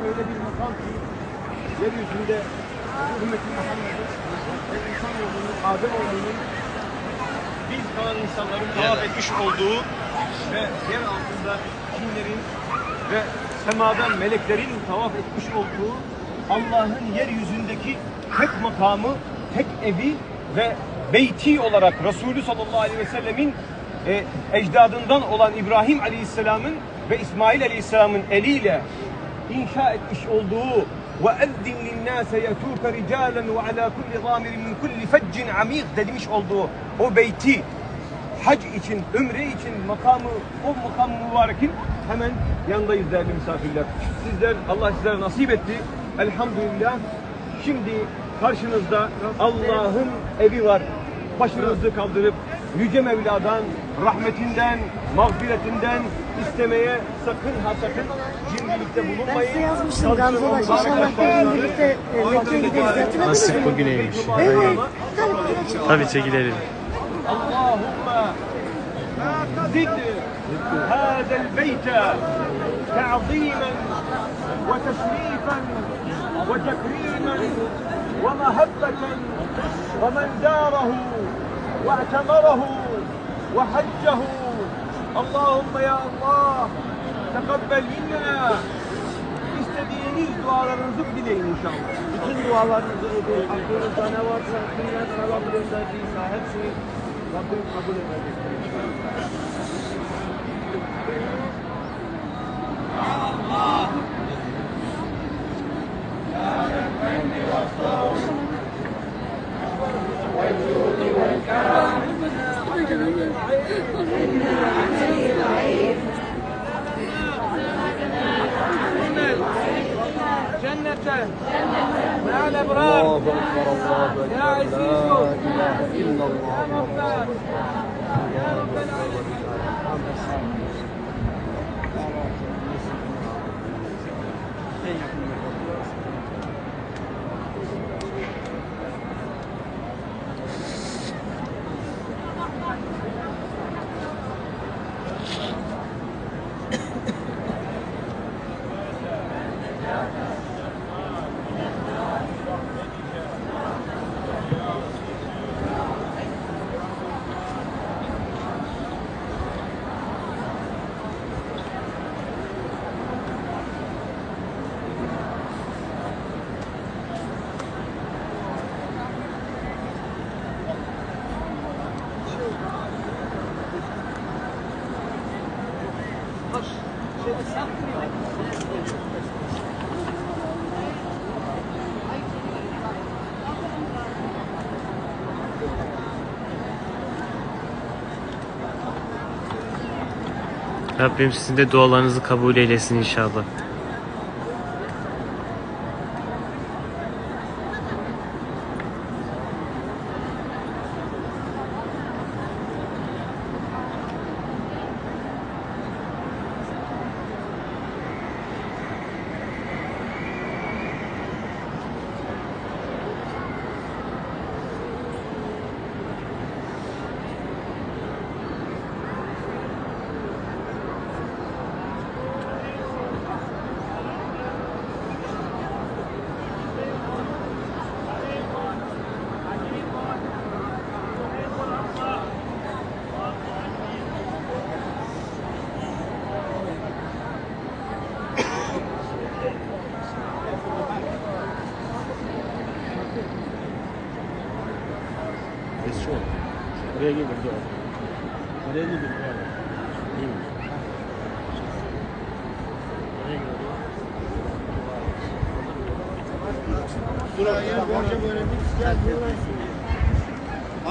öyle bir makam ki yeryüzünde ümmeti Muhammed'in ve insanoğlunun, Ademoğlunun biz kalan insanların tavaf etmiş olduğu ve yer altında cinlerin ve semadan meleklerin tavaf etmiş olduğu Allah'ın yeryüzündeki tek makamı, tek evi ve beyti olarak Resulü sallallahu aleyhi ve sellemin ecdadından olan İbrahim aleyhisselamın ve İsmail aleyhisselamın eliyle inşa etmiş olduğu وَاَذِّنْ لِلنَّاسَ يَتُوكَ رِجَالًا وَعَلَى كُلِّ ضَامِرٍ مِنْ كُلِّ فَجٍّ عَمِيقٍ demiş olduğu o beyti hac için, ümre için makamı, o makam mübarekin hemen yanındayız değerli misafirler. Sizler, Allah sizlere nasip etti. Elhamdülillah. Şimdi karşınızda Allah'ın evi var. Başınızı kaldırıp Yüce Mevla'dan, rahmetinden, mağfiretinden istemeye sakın ha sakın cimrilikte bulunmayın. Ben size yazmıştım Gamze Ulaş. İnşallah birlikte Mekke'ye gideriz. Hatırladınız mı? Nasip bugüneymiş. Evet. Tabii çekilelim. Allahümme zid hâzel beyte ta'zîmen ve teşrîfen ve tekrimen ve mehabbeten ve men zârehu ve e'temerehu ve haccehu. Allahümme ya Allah tekabbel minna. İstediğiniz dualarınızı dileyin inşallah. Bütün dualarınızı edin. Aklınızda ne varsa, kimler sevap gönderdiyse hepsini Rabbim kabul edecek. Cennete me'al ebrar ya azizu ya Rabbel ya Rabbel alemin. Rabbim sizin de dualarınızı kabul eylesin inşallah. Buraya gelir diyor. Buraya gelir diyor. İyi mi? Buraya borca böyle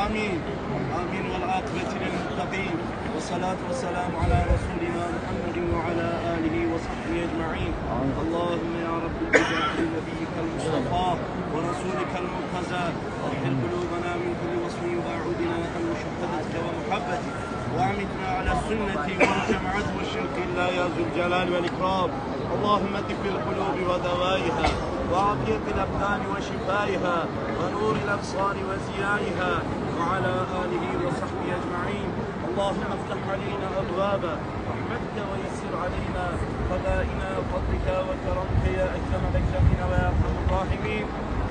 آمين آمين والعاقبة للمتقين والصلاة والسلام على رسولنا محمد وعلى آله وصحبه أجمعين. اللهم يا رب بجاه نبيك المصطفى ورسولك المرتضى احفظ قلوبنا من كل وصف وأعوذنا عن مشاهدتك ومحبتك وأعمتنا على السنة والجماعة والشرك إلا يا ذو الجلال والإكرام. اللهم طب القلوب ودوائها وعافية الأبدان وشفائها ونور الأبصار وزيائها وعلى آله وصحبه أجمعين. اللهم افتح علينا أبواب رحمتك ويسر علينا خزائن فضلك وكرمك يا أكرم العالمين ويا أرحم الراحمين.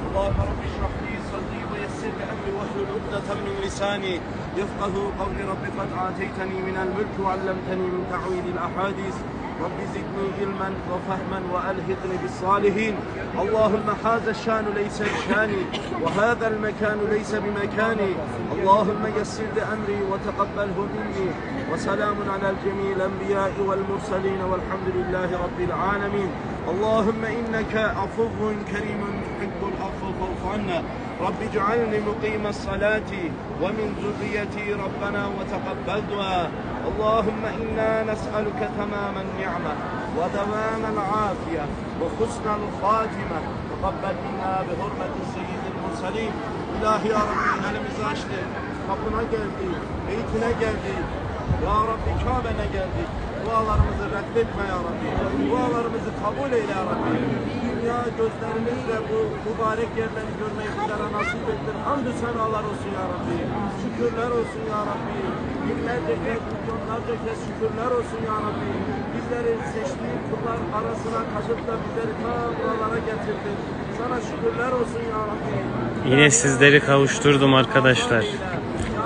اللهم رب اشرح لي صدري ويسر لي أمري واحلل عقدة من لساني يفقه قولي. رب قد آتيتني من الملك وعلمتني من تأويل الأحاديث. رب زدني علما وفهما وألهقني بالصالحين. اللهم هذا الشان ليس بشاني وهذا المكان ليس بمكاني. اللهم يسر لأمري وتقبله مني. وسلام على الجميع الأنبياء والمرسلين والحمد لله رب العالمين. اللهم إنك عفو كريم تحب العفو فاعف عنا. رب اجعلني مقيم الصلاة ومن ذريتي ربنا وتقبل دعاء. اللهم إنا نسألك تمام النعمة ودوام العافية وحسن الخاتمة. تقبل منا بحرمة سيد المرسلين. İlahi ya Rabbi elimizi açtık, kapına geldik, beytine geldik. Ya Rabbi Kabe'ne geldik. Dualarımızı reddetme ya Rabbi. Dualarımızı kabul eyle ya Rabbi. Dünya gözlerimizle bu mübarek yerleri görmeyi bizlere nasip ettir. Hamdü senalar olsun ya Rabbi. Şükürler olsun ya Rabbi. Binlerce kez, milyonlarca kez şükürler olsun ya Rabbi. Bizleri seçtiğin kullar arasına kaçıp da bizleri ta buralara getirdin. Sana şükürler olsun ya Rabbi. Yine sizleri kavuşturdum arkadaşlar.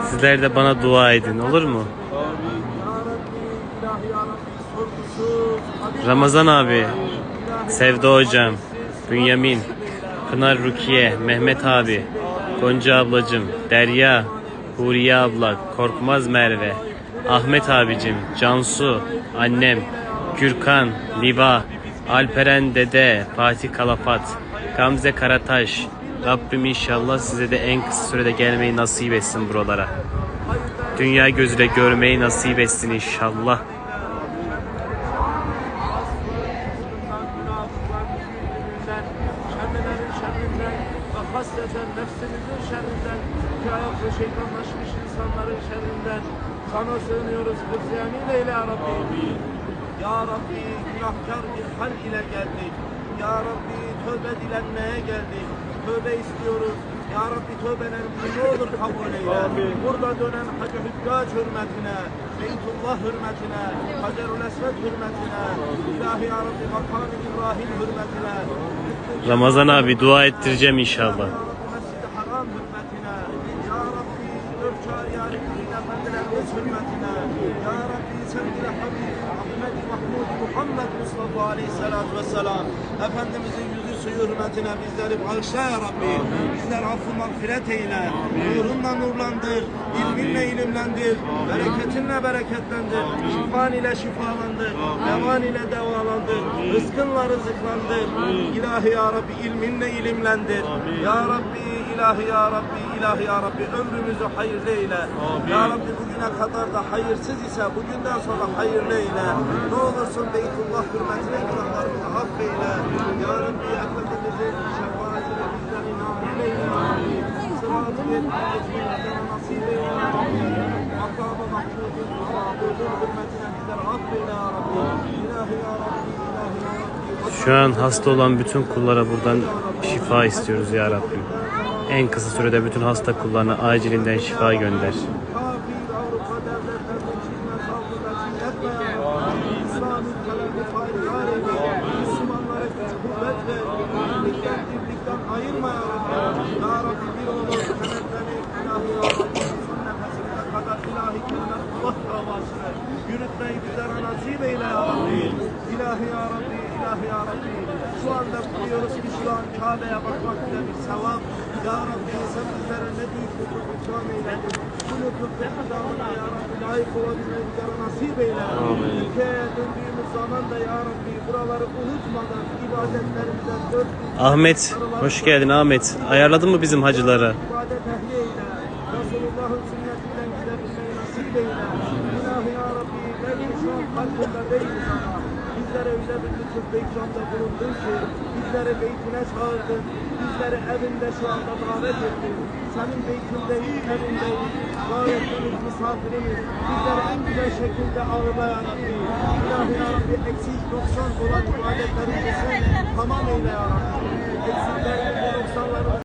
Sizler de bana dua edin, olur mu? Ramazan abi, Sevda hocam, Bünyamin, Pınar Rukiye, Mehmet abi, Gonca ablacım, Derya, Huriye abla, Korkmaz Merve, Ahmet abicim, Cansu, annem, Gürkan, Liva, Alperen dede, Fatih Kalafat, Gamze Karataş. Rabbim inşallah size de en kısa sürede gelmeyi nasip etsin buralara. Dünya gözüyle görmeyi nasip etsin inşallah. Hasreten nefsimizin şerrinden, iki ayaklı şeytanlaşmış insanların şerrinden sana sığınıyoruz. Hıfziyaniyle ile ya Rabbi. Ya Rabbi günahkar bir hal ile geldik. Ya Rabbi tövbe dilenmeye geldik. Tövbe istiyoruz. Ya Rabbi tövbelerimizi ne olur kabul eyle. Burada dönen Hacı Hüccac hürmetine, Beytullah hürmetine, Hacerül Esved hürmetine, İlahi Ya Rabbi Makam-ı İbrahim hürmetine. Ramazan abi dua ettireceğim inşallah. Mescid-i Haram hürmetine, Ya Rabbi dört çağrı efendilerimiz hürmetine, Ya Rabbi sevgili Habib Ahmet Mahmud Muhammed Mustafa Aleyhisselatü Vesselam Efendimizin yüzü suyu hürmetine bizleri bağışla ya Rabbi. Bizler affı mağfiret eyle, nurunla nurlandır, ilminle ilimlendir, bereketinle bereketlendir, şifan ile şifalandır, devan ile devalandır, rızkınla rızıklandır. İlahi ya Rabbi ilminle ilimlendir. Ya Rabbi ilahi ya Rabbi ilahi ya Rabbi ömrümüzü hayırlı eyle. Ya Rabbi bugüne kadar da hayırsız ise bugünden sonra hayırlı eyle. Ne olursun Beytullah hürmetine günahlarımızı affeyle. Ya Rabbi Efendimizin şefaatine bizleri nail eyle. Sırat-ı yetmeyeceğine nasip eyle ya Rabbi. Makam-ı Mahmud'un hürmetine bizleri affeyle ya Rabbi. İlahi ya Rabbi ilahi ya Rabbi. Şu an hasta olan bütün kullara buradan şifa istiyoruz ya Rabbim. En kısa sürede bütün hasta kullarına acilinden şifa gönder. Kafir Avrupa devletlerinin içinden saldırılarını etme ya Rabbi. İslam'ın ülkelerini faydar eyle. Müslümanlara güç kuvvet ver. Birlikten dirlikten ayırma ya Rabbi. Ya Rabbi bir olur kenetleri ilahi ya Rabbi. Son nefesine kadar ilahi kelimetullah davasını yürütmeyi bizlere nasip eyle ya Rabbi. İlahi ya Rabbi, ilahi ya Rabbi. Şu anda biliyoruz ki şu an Kabe'ye bakmak bile bir sevap. Ya Rabbi sen bizlere ne büyük bir ikram eyledin. Bu lütuf ve ikramına ya Rabbi layık olabilmeyi bizlere nasip eyle. Ülkeye döndüğümüz zaman da ya Rabbi buraları unutmadan ibadetlerimizden Ahmet, hoş geldin Ahmet. Ayarladın mı bizim hacıları? İbadet ehli eyle. Resulullah'ın sünnetinden gidebilmeyi nasip eyle. İlahi ya Rabbi belki şu an kalbinde değiliz ama bizlere öyle bir lütuf ve ikramda bulundun ki bizleri beytine çağırdın. Bizleri evinde şu anda davet ettin. Senin beytindeyiz, evindeyiz. Gayetimiz, misafirimiz. Bizleri en güzel şekilde ağırla ya Rabbi. İlahi ya Rabbi eksik 90 olan ibadetlerimizi tamam eyle ya Rabbi. Eksiklerimizi 90'ları